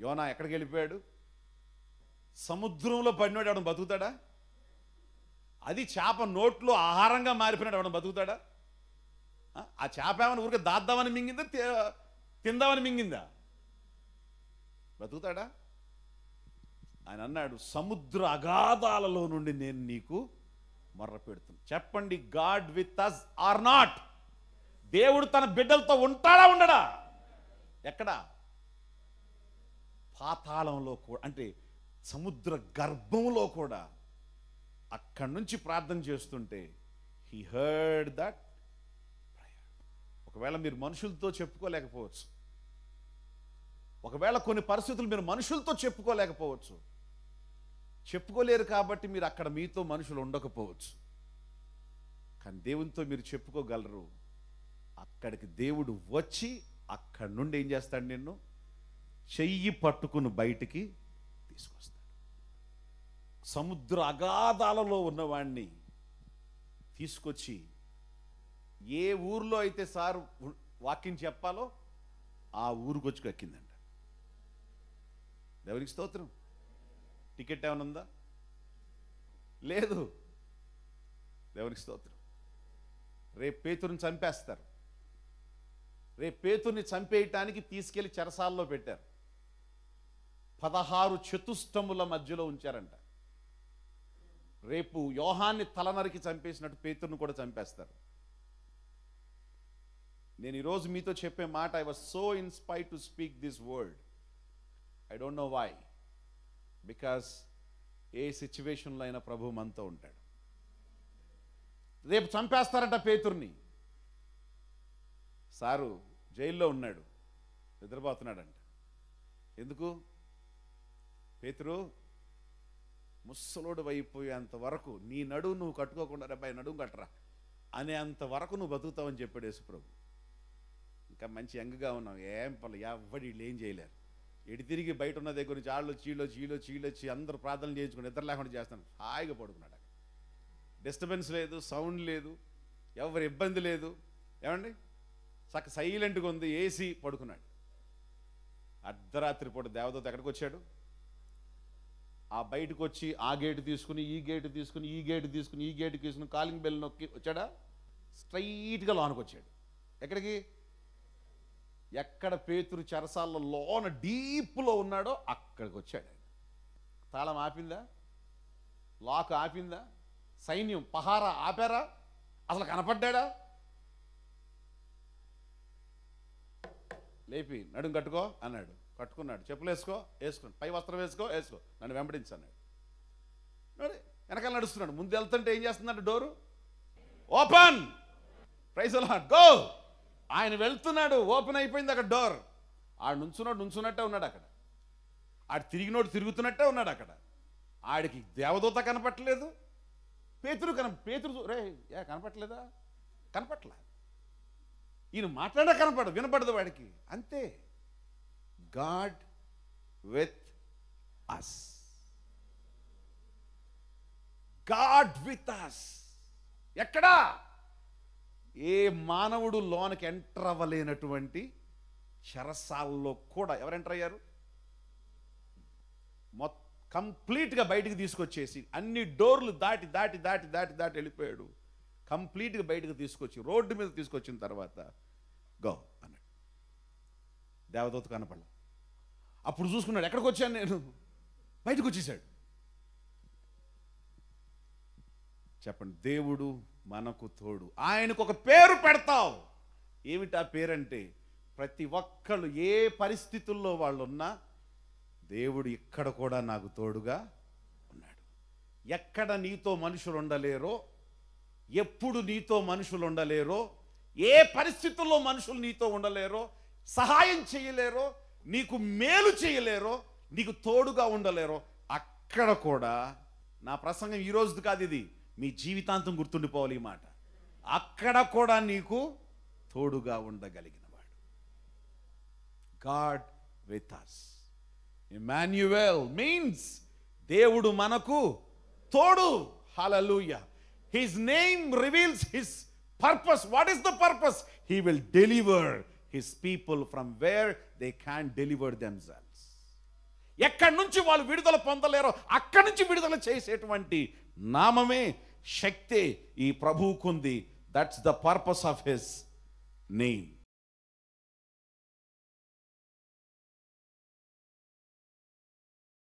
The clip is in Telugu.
యోనా ఎక్కడికి వెళ్ళిపోయాడు? సముద్రంలో పడినాడు. ఎవడం బతుకుతాడా? అది చేప నోట్లో ఆహారంగా మారిపోయినాడు. ఎవడం బతుకుతాడా? ఆ చేప ఏమైనా ఊరికే దాద్దామని మింగిందా, తిందామని మింగిందా? బతుకుతాడా? ఆయన అన్నాడు, సముద్ర అగాధాలలో నుండి నేను నీకు మొర్ర పెడుతున్నా. చెప్పండి, god with us or not? దేవుడు తన బిడ్డలతో ఉంటాడా ఉండడా? ఎక్కడా? పాతాళంలో కూడా, అంటే సముద్ర గర్భంలో కూడా. అక్కడి నుంచి ప్రార్థన చేస్తుంటే హీ హర్డ్ దట్ ప్రేయర్. ఒకవేళ మీరు మనుషులతో చెప్పుకోలేకపోవచ్చు, ఒకవేళ కొన్ని పరిస్థితులు మీరు మనుషులతో చెప్పుకోలేకపోవచ్చు, చెప్పుకోలేరు కాబట్టి మీరు అక్కడ మీతో మనుషులు ఉండకపోవచ్చు, కానీ దేవునితో మీరు చెప్పుకోగలరు. అక్కడికి దేవుడు వచ్చి అక్కడి నుండి ఏం చేస్తాడు? నిన్ను చెయ్యి పట్టుకుని బయటికి తీసుకొస్తాడు. సముద్ర అగాధాలలో ఉన్నవాడిని తీసుకొచ్చి ఏ ఊర్లో అయితే సార్ వాక్యం చెప్పాలో ఆ ఊరికి వచ్చి కక్కిందంట. దేవునికి స్తోత్రం. టికెట్ ఏమైనా ఉందా? లేదు. దేవునికి స్తోత్రం. రేపు పేతురుని చంపేస్తారు. రేపు పేతుర్ని చంపేయటానికి తీసుకెళ్లి చెరసాల్లో పెట్టారు. 16 చతుష్టముల మధ్యలో ఉంచారంట. రేపు యోహాన్ని తలనరికి చంపేసినట్టు పేతుర్ని కూడా చంపేస్తారు. నేను ఈరోజు మీతో చెప్పే మాట, I was so inspired to speak this word. I don't know why, because ఏ సిచ్యువేషన్లో అయినా ప్రభు మనతో ఉంటాడు. రేపు చంపేస్తారంట పేతుర్ని. సారు జైల్లో ఉన్నాడు, నిద్రపోతున్నాడంట. ఎందుకు? పేతురు, ముసలోడు అయిపోయేంత వరకు నీ నడువు నువ్వు కట్టుకోకుండా రేపాయి నడుము కట్టరా అనే అంతవరకు నువ్వు బతుకుతావని చెప్పాడు యేసుప్రభు. ఇంకా మంచి యంగ్గా ఉన్నావు, ఏం పర్లేదు, ఎవ్వడి వీళ్ళు ఏం చేయలేరు. ఎడి తిరిగి బయట ఉన్న దగ్గర నుంచి ఆళ్ళు చీలొచ్చి అందరూ ప్రార్థనలు చేయించుకుని నిద్ర లేకుండా చేస్తాను. హాయిగా పడుకున్నాడు. డిస్టర్బెన్స్ లేదు, సౌండ్ లేదు, ఎవరి ఇబ్బంది లేదు. ఏమండి, చక్క సైలెంట్గా ఉంది, ఏసీ, పడుకున్నాడు. అర్ధరాత్రి పూట దేవదూత ఎక్కడికి వచ్చాడు? ఆ బయటకు వచ్చి ఆ గేటు తీసుకుని ఈ గేటు తీసుకుని ఈ గేటు తీసుకుని ఈ గేటు తీసుకుని కాలింగ్ బెల్ నొక్కి వచ్చాడా? స్ట్రైట్గా లోనకు వచ్చాడు. ఎక్కడికి? ఎక్కడ పేతురు చెరసాల్లో లోన డీప్లో ఉన్నాడో అక్కడికి వచ్చాడు. తాళం ఆపిందా? లాక్ ఆపిందా? సైన్యం పహారా ఆపారా? అసలు కనపడ్డా? లేపి నడుం కట్టుకో అన్నాడు. కట్టుకున్నాడు. చెప్పులు వేసుకున్నాడు. పై వస్త్రం వేసుకో నన్ను వెంబడించు అన్నాడు. వెనకాల నడుస్తున్నాడు. ముందు వెళ్తుంటే ఏం చేస్తున్నాడు? Door open. Praise the lord. Go. ఆయన వెళ్తున్నాడు, ఓపెన్ అయిపోయింది అక్కడ డోర్. ఆడు నుంచున్నట్టే ఉన్నాడు అక్కడ. ఆడు తిరుగుతున్నట్టే ఉన్నాడు అక్కడ. ఆడికి దేవదూత కనపట్టలేదు, పేతురు రే కనపట్టలేదా? కనపట్ల. ఈయన మాట్లాడా వినపడదు వాడికి. అంతే. God with us. God with us. ఎక్కడా? ఏ మానవుడు లోనికి ఎంటర్ అవ్వలేనటువంటి చెరసాల్లో కూడా ఎవరు ఎంటర్ అయ్యారు? కంప్లీట్గా బయటికి తీసుకొచ్చేసి అన్ని డోర్లు దాటి వెళ్ళిపోయాడు. కంప్లీట్గా బయటకు తీసుకొచ్చి రోడ్డు మీద తీసుకొచ్చిన తర్వాత గో అన్నాడు. దేవదూత కనపడ. అప్పుడు చూసుకున్నాడు, ఎక్కడికి వచ్చాను నేను? బయటకు వచ్చేసాడు. చెప్పండి, దేవుడు మనకు తోడు. ఆయనకు ఒక పేరు పెడతావు. ఏమిటా పేరంటే, ప్రతి ఒక్కళ్ళు ఏ పరిస్థితుల్లో వాళ్ళు ఉన్నా దేవుడు ఇక్కడ కూడా నాకు తోడుగా ఉన్నాడు. ఎక్కడ నీతో మనుషులు ఉండలేరో, ఎప్పుడు నీతో మనుషులు ఉండలేరో, ఏ పరిస్థితుల్లో మనుషులు నీతో ఉండలేరో, సహాయం చేయలేరో, నీకు మేలు చేయలేరో, నీకు తోడుగా ఉండలేరో, అక్కడ కూడా, నా ప్రసంగం ఈ రోజుది కాదు, ఇది మీ జీవితాంతం గుర్తుండిపోవాలి ఈ మాట, అక్కడ కూడా నీకు తోడుగా ఉండగలిగినవాడు. God with us. Immanuel means దేవుడు మనకు తోడు. హల్లెలూయా. His name reveals his purpose. What is the purpose? He will deliver his people from where they can't deliver themselves. ఎక్కడి నుంచి వాళ్ళు విడుదల పొందలేరో అక్కడి నుంచి విడుదల చేసేటువంటి నామమే, శక్తే ఈ ప్రభువుకుంది. That's the purpose of his name.